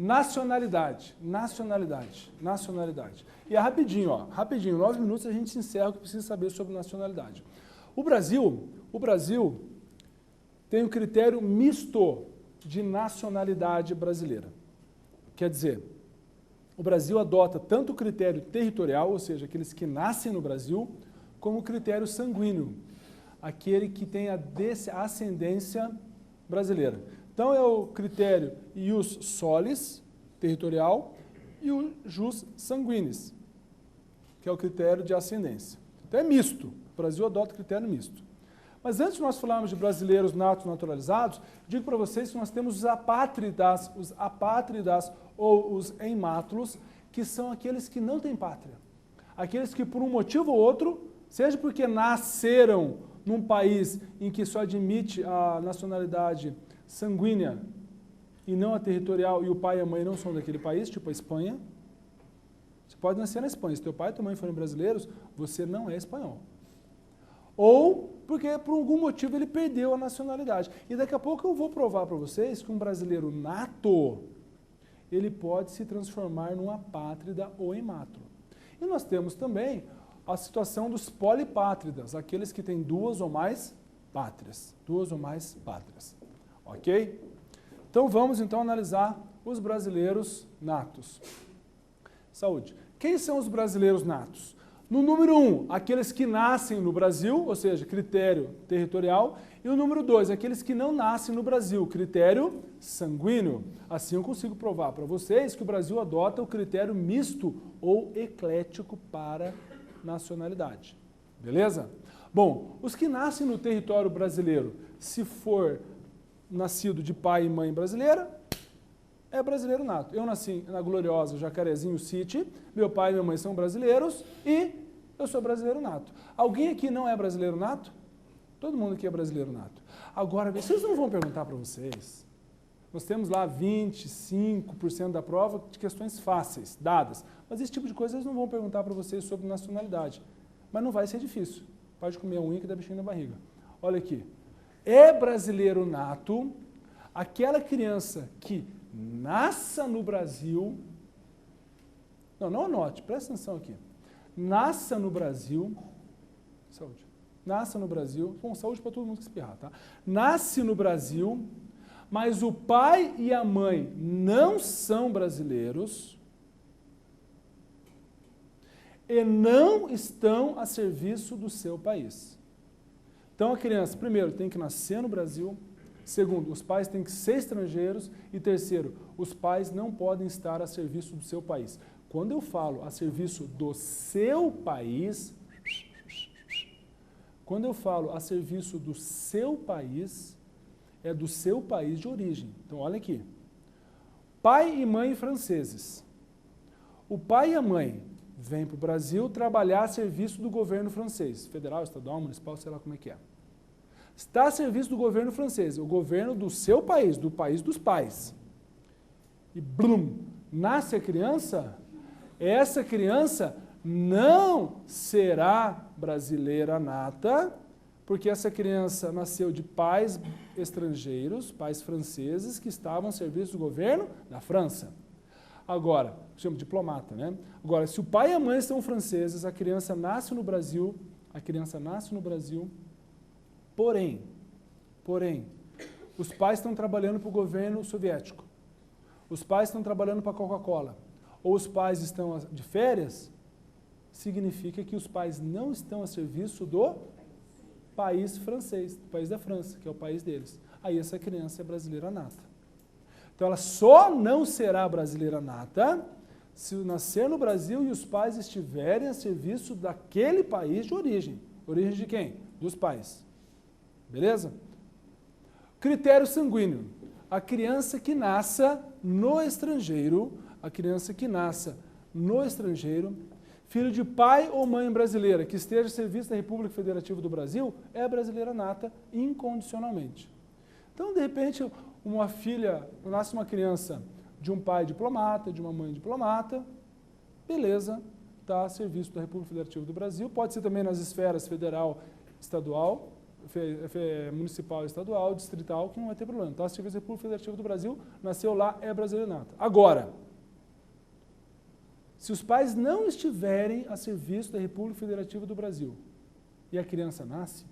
Nacionalidade, nacionalidade, nacionalidade. E é rapidinho, ó, rapidinho, 9 minutos a gente encerra o que precisa saber sobre nacionalidade. O Brasil tem um critério misto de nacionalidade brasileira. Quer dizer, o Brasil adota tanto o critério territorial, ou seja, aqueles que nascem no Brasil, como o critério sanguíneo, aquele que tem a ascendência brasileira. Então é o critério ius solis, territorial, e o jus sanguinis, que é o critério de ascendência. Então é misto, o Brasil adota o critério misto. Mas antes de nós falarmos de brasileiros natos naturalizados, digo para vocês que nós temos os apátridas ou os eimátulos, que são aqueles que não têm pátria. Aqueles que por um motivo ou outro, seja porque nasceram num país em que só admite a nacionalidade sanguínea e não a territorial, e o pai e a mãe não são daquele país, tipo a Espanha. Você pode nascer na Espanha, se teu pai e tua mãe forem brasileiros, você não é espanhol. Ou porque por algum motivo ele perdeu a nacionalidade. E daqui a pouco eu vou provar para vocês que um brasileiro nato, ele pode se transformar num apátrida ou eimátulo. E nós temos também a situação dos polipátridas, aqueles que têm duas ou mais pátrias. Duas ou mais pátrias. Ok? Então vamos então analisar os brasileiros natos. Saúde. Quem são os brasileiros natos? No número 1, aqueles que nascem no Brasil, ou seja, critério territorial. E o número 2, aqueles que não nascem no Brasil, critério sanguíneo. Assim eu consigo provar para vocês que o Brasil adota o critério misto ou eclético para nacionalidade. Beleza? Bom, os que nascem no território brasileiro, se for nascido de pai e mãe brasileira, é brasileiro nato. Eu nasci na gloriosa Jacarezinho City, meu pai e minha mãe são brasileiros e eu sou brasileiro nato. Alguém aqui não é brasileiro nato? Todo mundo aqui é brasileiro nato. Agora, vocês não vão perguntar para vocês. Nós temos lá 25% da prova de questões fáceis, dadas. Mas esse tipo de coisa eles não vão perguntar para vocês sobre nacionalidade. Mas não vai ser difícil. Pode comer a unha que dá bichinho na barriga. Olha aqui. É brasileiro nato aquela criança que nasça no Brasil, não anote, presta atenção aqui, nasça no Brasil, saúde, nasça no Brasil, bom, saúde para todo mundo que espirrar, tá? Nasce no Brasil, mas o pai e a mãe não são brasileiros e não estão a serviço do seu país. Então a criança, primeiro, tem que nascer no Brasil. Segundo, os pais têm que ser estrangeiros. E terceiro, os pais não podem estar a serviço do seu país. Quando eu falo a serviço do seu país, quando eu falo a serviço do seu país, é do seu país de origem. Então, olha aqui. Pai e mãe franceses. O pai e a mãe vêm para o Brasil trabalhar a serviço do governo francês, federal, estadual, municipal, sei lá como é que é. Está a serviço do governo francês, o governo do seu país, do país dos pais. E blum, nasce a criança, essa criança não será brasileira nata, porque essa criança nasceu de pais estrangeiros, pais franceses, que estavam a serviço do governo da França. Agora, chama de diplomata, né? Agora, se o pai e a mãe são franceses, a criança nasce no Brasil, porém, os pais estão trabalhando para o governo soviético, os pais estão trabalhando para a Coca-Cola, ou os pais estão de férias, significa que os pais não estão a serviço do país francês, do país da França, que é o país deles. Aí essa criança é brasileira nata. Então ela só não será brasileira nata se nascer no Brasil e os pais estiverem a serviço daquele país de origem. Origem de quem? Dos pais. Beleza? Critério sanguíneo. A criança que nasça no estrangeiro, filho de pai ou mãe brasileira, que esteja a serviço da República Federativa do Brasil, é brasileira nata incondicionalmente. Então, de repente, nasce uma criança de um pai diplomata, de uma mãe diplomata, beleza, está a serviço da República Federativa do Brasil, pode ser também nas esferas federal, estadual, municipal, estadual, distrital, que não vai ter problema. Então, a República Federativa do Brasil nasceu lá, é brasileira nata. Agora, se os pais não estiverem a serviço da República Federativa do Brasil e a criança nasce,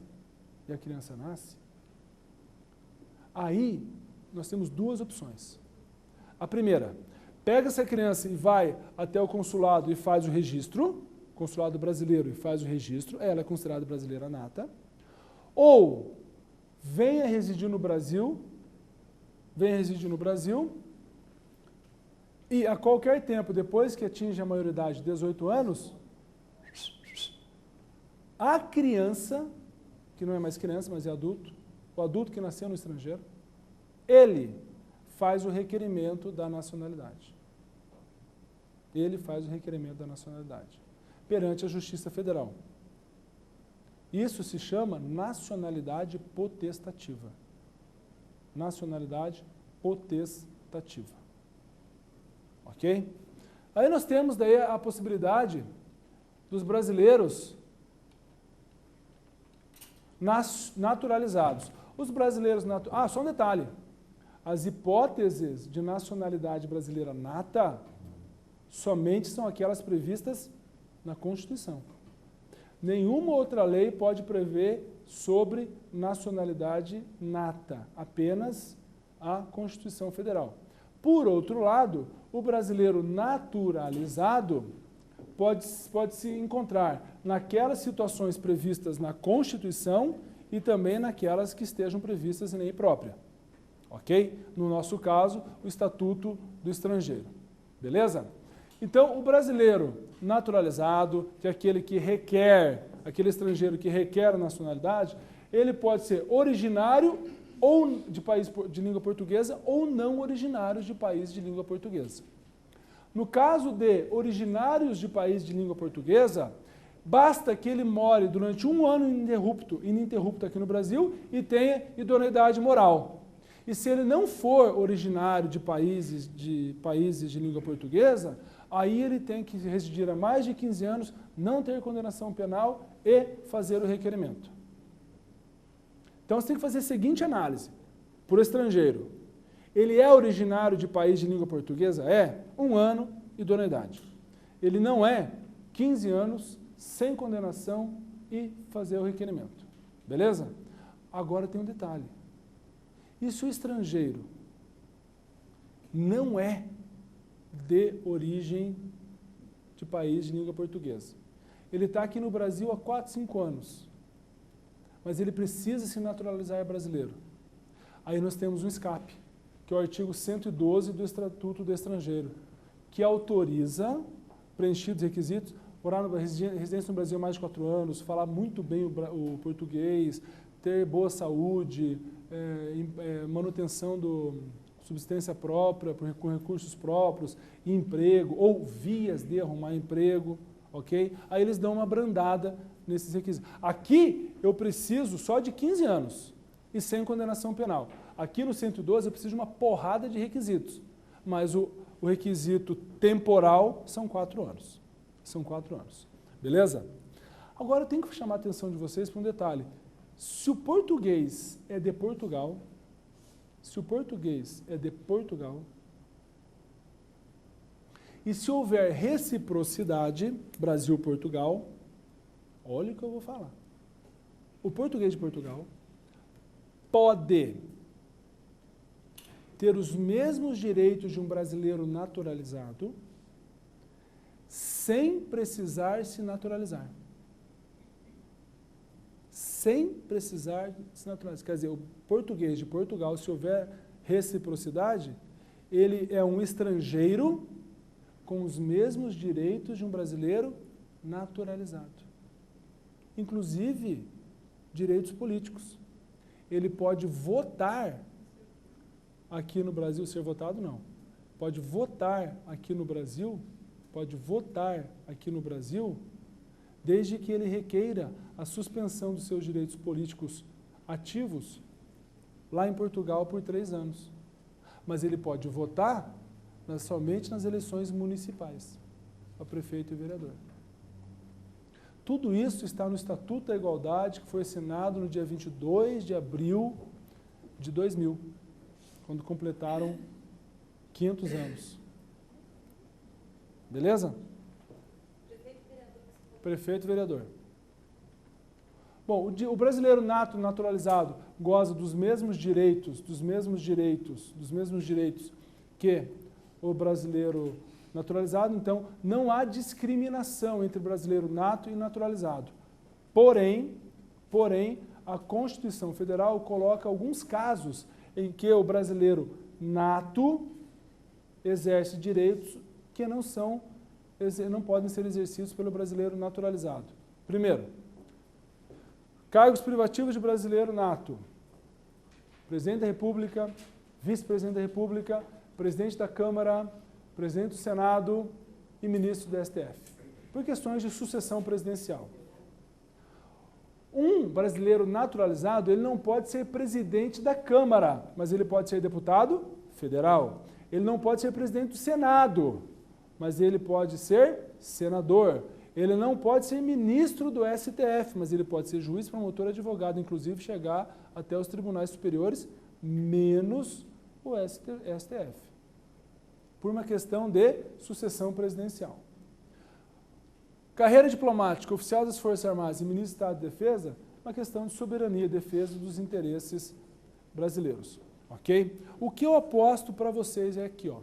aí nós temos duas opções. A primeira, pega essa criança e vai até o consulado e faz o registro, consulado brasileiro, e faz o registro, ela é considerada brasileira nata, ou venha residir no Brasil, e a qualquer tempo, depois que atinge a maioridade de 18 anos, a criança, que não é mais criança, mas é adulto, o adulto que nasceu no estrangeiro, ele faz o requerimento da nacionalidade. Perante a Justiça Federal. Isso se chama nacionalidade potestativa. Ok? Aí nós temos daí a possibilidade dos brasileiros naturalizados. Os brasileiros só um detalhe. As hipóteses de nacionalidade brasileira nata somente são aquelas previstas na Constituição. Nenhuma outra lei pode prever sobre nacionalidade nata, apenas a Constituição Federal. Por outro lado, o brasileiro naturalizado pode se encontrar naquelas situações previstas na Constituição e também naquelas que estejam previstas em lei própria. Ok? No nosso caso, o Estatuto do Estrangeiro. Beleza? Então, o brasileiro naturalizado, que é aquele estrangeiro que requer a nacionalidade, ele pode ser originário ou de país de língua portuguesa ou não originários de país de língua portuguesa. No caso de originários de país de língua portuguesa, basta que ele more durante um ano ininterrupto aqui no Brasil e tenha idoneidade moral. E se ele não for originário de países de língua portuguesa, aí ele tem que residir há mais de 15 anos, não ter condenação penal e fazer o requerimento. Então você tem que fazer a seguinte análise, por estrangeiro. Ele é originário de país de língua portuguesa? É, 1 ano, idoneidade. Ele não é, 15 anos, sem condenação e fazer o requerimento. Beleza? Agora tem um detalhe. E se o estrangeiro não é de origem de país de língua portuguesa? Ele está aqui no Brasil há 4, 5 anos, mas ele precisa se naturalizar brasileiro. Aí nós temos um escape, que é o artigo 112 do Estatuto do Estrangeiro, que autoriza, preenchidos os requisitos, morar na residência no Brasil há mais de 4 anos, falar muito bem o português, ter boa saúde, manutenção do subsistência própria, com recursos próprios, emprego, ou vias de arrumar emprego, ok? Aí eles dão uma brandada nesses requisitos. Aqui eu preciso só de 15 anos e sem condenação penal. Aqui no 112 eu preciso de uma porrada de requisitos, mas o requisito temporal são 4 anos. São 4 anos. Beleza? Agora eu tenho que chamar a atenção de vocês para um detalhe. Se o português é de Portugal, e se houver reciprocidade, Brasil-Portugal, olha o que eu vou falar. O português de Portugal pode ter os mesmos direitos de um brasileiro naturalizado sem precisar se naturalizar. Sem precisar se naturalizar. Quer dizer, o português de Portugal, se houver reciprocidade, ele é um estrangeiro com os mesmos direitos de um brasileiro naturalizado. Inclusive, direitos políticos. Ele pode votar aqui no Brasil, ser votado não. Pode votar aqui no Brasil, desde que ele requeira a suspensão dos seus direitos políticos ativos lá em Portugal por 3 anos. Mas ele pode votar somente nas eleições municipais, para prefeito e vereador. Tudo isso está no Estatuto da Igualdade, que foi assinado no dia 22 de abril de 2000, quando completaram 500 anos. Beleza? Prefeito e vereador. Bom, o brasileiro nato, naturalizado, goza dos mesmos direitos que o brasileiro naturalizado, então não há discriminação entre brasileiro nato e naturalizado. Porém, a Constituição Federal coloca alguns casos em que o brasileiro nato exerce direitos que não podem ser exercidos pelo brasileiro naturalizado. Primeiro, cargos privativos de brasileiro nato. Presidente da República, vice-presidente da República, presidente da Câmara, presidente do Senado e ministro do STF, por questões de sucessão presidencial. Um brasileiro naturalizado, ele não pode ser presidente da Câmara, mas ele pode ser deputado federal. Ele não pode ser presidente do Senado, mas ele pode ser senador. Ele não pode ser ministro do STF, mas ele pode ser juiz, promotor, advogado, inclusive chegar até os tribunais superiores, menos o STF, por uma questão de sucessão presidencial. Carreira diplomática, oficial das Forças Armadas e ministro do Estado de Defesa, uma questão de soberania, defesa dos interesses brasileiros. Ok? O que eu aposto para vocês é aqui, ó.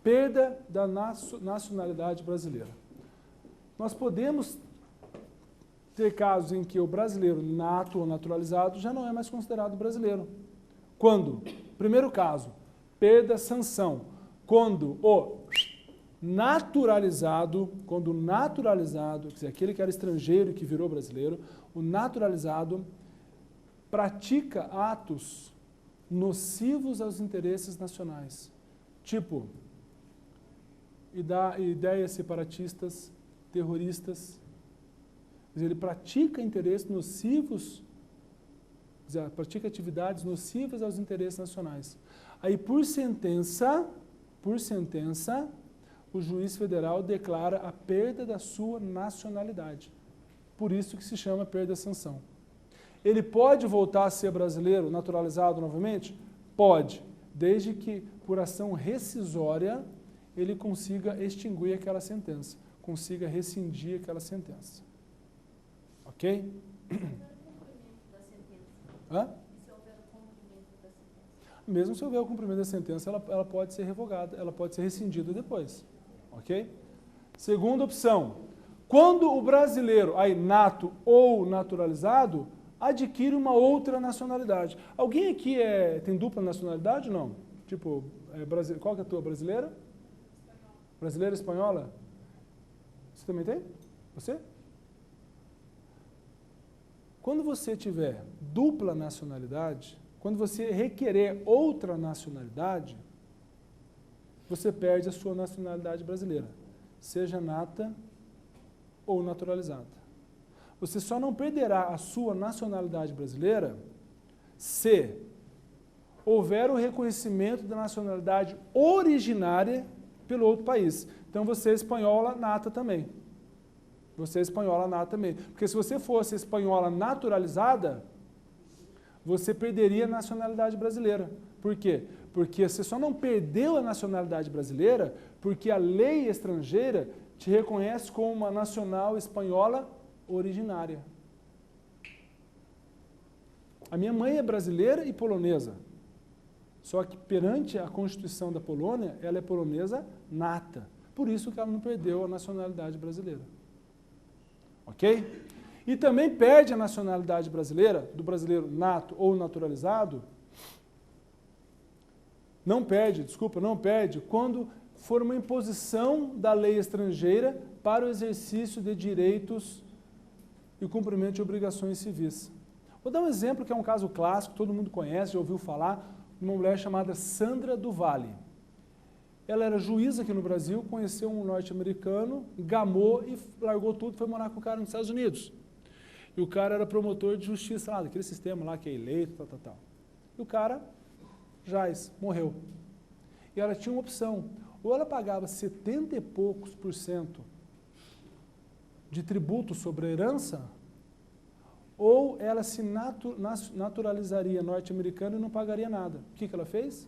Perda da nacionalidade brasileira. Nós podemos ter casos em que o brasileiro nato ou naturalizado já não é mais considerado brasileiro. Quando? Primeiro caso, perda sanção. Quando o naturalizado, quer dizer, aquele que era estrangeiro e que virou brasileiro, o naturalizado pratica atos nocivos aos interesses nacionais. Tipo, ideias separatistas, terroristas. Quer dizer, ele pratica interesses nocivos, quer dizer, pratica atividades nocivas aos interesses nacionais. Aí, por sentença, o juiz federal declara a perda da sua nacionalidade. Por isso que se chama perda de sanção. Ele pode voltar a ser brasileiro, naturalizado novamente? Pode, desde que, por ação rescisória, ele consiga extinguir aquela sentença, consiga rescindir aquela sentença. Ok? Hã? Mesmo se houver o cumprimento da sentença, ela pode ser revogada, ela pode ser rescindida depois. Ok? Segunda opção, quando o brasileiro, aí nato ou naturalizado, adquire uma outra nacionalidade. Alguém aqui tem dupla nacionalidade ou não? Tipo, qual que é a tua brasileira? Brasileira espanhola? Você também tem? Você? Quando você tiver dupla nacionalidade, quando você requerer outra nacionalidade, você perde a sua nacionalidade brasileira, seja nata ou naturalizada. Você só não perderá a sua nacionalidade brasileira se houver o reconhecimento da nacionalidade originária pelo outro país. Então você é espanhola nata também. Você é espanhola nata também. Porque se você fosse espanhola naturalizada, você perderia a nacionalidade brasileira. Por quê? Porque você só não perdeu a nacionalidade brasileira porque a lei estrangeira te reconhece como uma nacional espanhola originária. A minha mãe é brasileira e polonesa. Só que perante a Constituição da Polônia, ela é polonesa nata. Por isso que ela não perdeu a nacionalidade brasileira. Ok? E também perde a nacionalidade brasileira, do brasileiro nato ou naturalizado, não perde, quando for uma imposição da lei estrangeira para o exercício de direitos e cumprimento de obrigações civis. Vou dar um exemplo que é um caso clássico, todo mundo conhece, já ouviu falar, de uma mulher chamada Sandra do Vale. Ela era juíza aqui no Brasil, conheceu um norte-americano, gamou e largou tudo e foi morar com o cara nos Estados Unidos. E o cara era promotor de justiça lá, daquele sistema lá que é eleito, tal. E o cara, morreu. E ela tinha uma opção, ou ela pagava 70 e poucos % de tributo sobre a herança, ou ela se naturalizaria norte-americana e não pagaria nada. O que ela fez?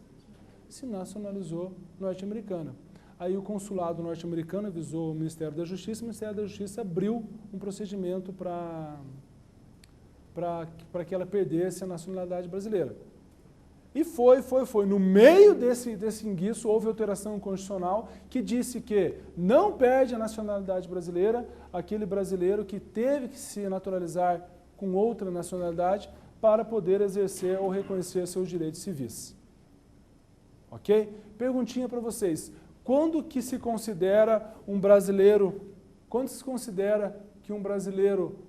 Se nacionalizou norte-americana. Aí o consulado norte-americano avisou o Ministério da Justiça, o Ministério da Justiça abriu um procedimento para que ela perdesse a nacionalidade brasileira. E foi. No meio desse enguiço, houve alteração constitucional que disse que não perde a nacionalidade brasileira aquele brasileiro que teve que se naturalizar com outra nacionalidade para poder exercer ou reconhecer seus direitos civis. Ok? Perguntinha para vocês. Quando que se considera um brasileiro, quando se considera que um brasileiro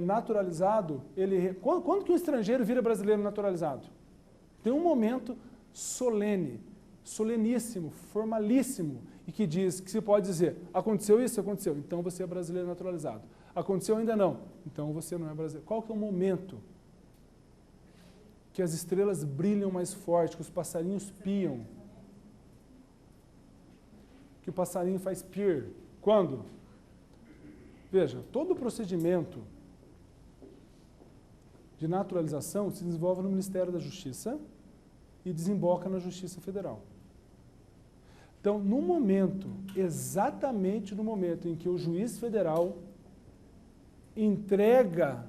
naturalizado, quando que um estrangeiro vira brasileiro naturalizado? Tem um momento solene, soleníssimo, formalíssimo, e que diz, que se pode dizer, aconteceu isso? Aconteceu, então você é brasileiro naturalizado. Aconteceu ainda não, então você não é brasileiro. Qual que é o momento que as estrelas brilham mais forte, que os passarinhos piam? Que o passarinho faz pir? Quando? Veja, todo o procedimento de naturalização se desenvolve no Ministério da Justiça e desemboca na Justiça Federal. Então, no momento, exatamente no momento em que o juiz federal entrega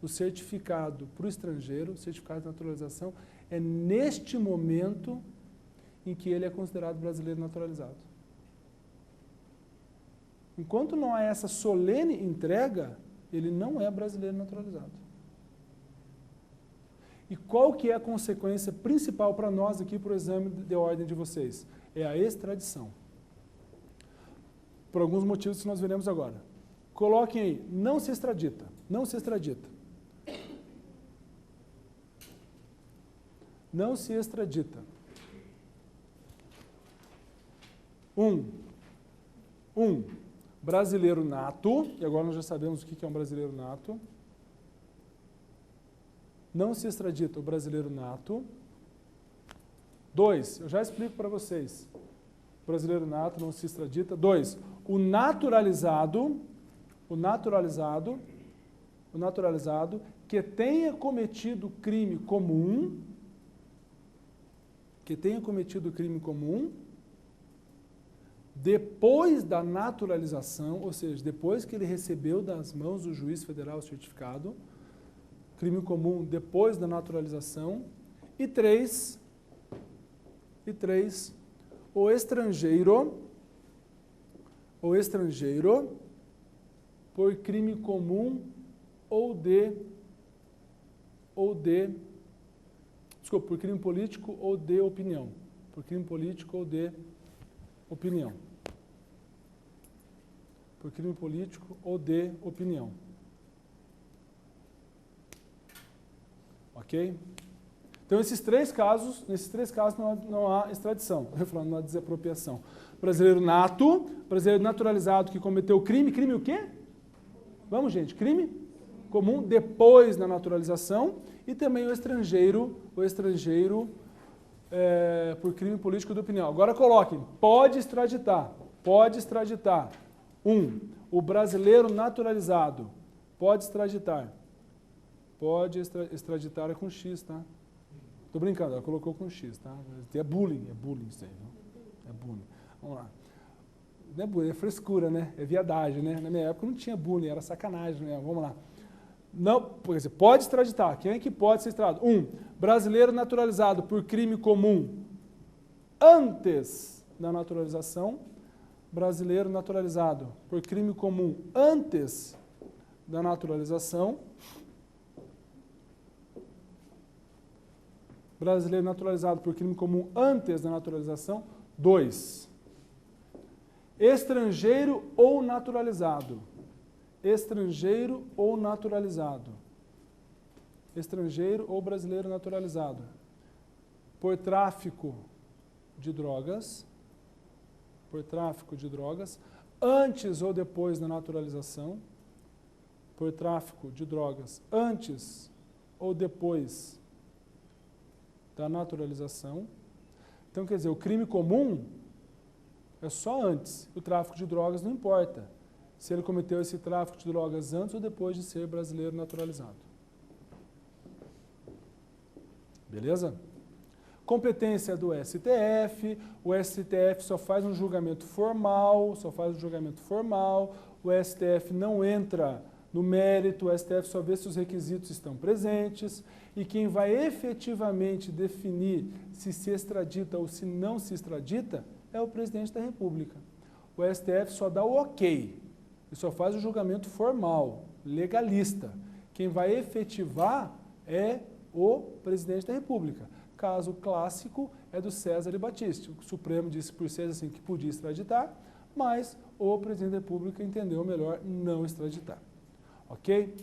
o certificado para o estrangeiro, o certificado de naturalização, é neste momento em que ele é considerado brasileiro naturalizado. Enquanto não há essa solene entrega, ele não é brasileiro naturalizado. E qual que é a consequência principal para nós aqui, para o exame de ordem de vocês? É a extradição. Por alguns motivos que nós veremos agora. Coloquem aí, não se extradita, não se extradita. Não se extradita. Brasileiro nato, e agora nós já sabemos o que é um brasileiro nato. Não se extradita o brasileiro nato. 2, eu já explico para vocês. O brasileiro nato não se extradita. 2, o naturalizado que tenha cometido crime comum, depois da naturalização, ou seja, depois que ele recebeu das mãos do juiz federal o certificado, crime comum depois da naturalização. E 3, o estrangeiro por crime comum por crime político ou de opinião. Por crime político ou de opinião. Por crime político ou de opinião. Ok? Então, nesses três casos não há extradição. Eu falando, não há desapropriação. Brasileiro nato, brasileiro naturalizado que cometeu crime. Crime o quê? Vamos, gente. Crime comum depois da naturalização. E também o estrangeiro por crime político de opinião. Agora coloquem, pode extraditar. 1. O brasileiro naturalizado pode extraditar. Pode extraditar é com X, tá? Tô brincando, ela colocou com X, tá? É bullying isso aí, viu? É bullying. Vamos lá. Não é bullying, é frescura, né? É viadagem, né? Na minha época não tinha bullying, era sacanagem, né? Vamos lá. Não, por exemplo, pode extraditar. Quem é que pode ser extraditado? 1. Brasileiro naturalizado por crime comum antes da naturalização. Brasileiro naturalizado por crime comum antes da naturalização. Brasileiro naturalizado por crime comum antes da naturalização. 2. Estrangeiro ou naturalizado. Estrangeiro ou naturalizado. Estrangeiro ou brasileiro naturalizado. Por tráfico de drogas. Por tráfico de drogas. Antes ou depois da naturalização. Por tráfico de drogas. Antes ou depois da naturalização. Então, quer dizer, o crime comum é só antes. O tráfico de drogas não importa. se ele cometeu esse tráfico de drogas antes ou depois de ser brasileiro naturalizado. Beleza? Competência do STF, o STF só faz um julgamento formal, o STF não entra no mérito, o STF só vê se os requisitos estão presentes, e quem vai efetivamente definir se extradita ou se não se extradita é o presidente da República. O STF só dá o ok, e só faz o julgamento formal, legalista. Quem vai efetivar é o presidente da República. Caso clássico é do César e Battisti. O Supremo disse por César assim, que podia extraditar, mas o presidente da República entendeu melhor não extraditar. Ok?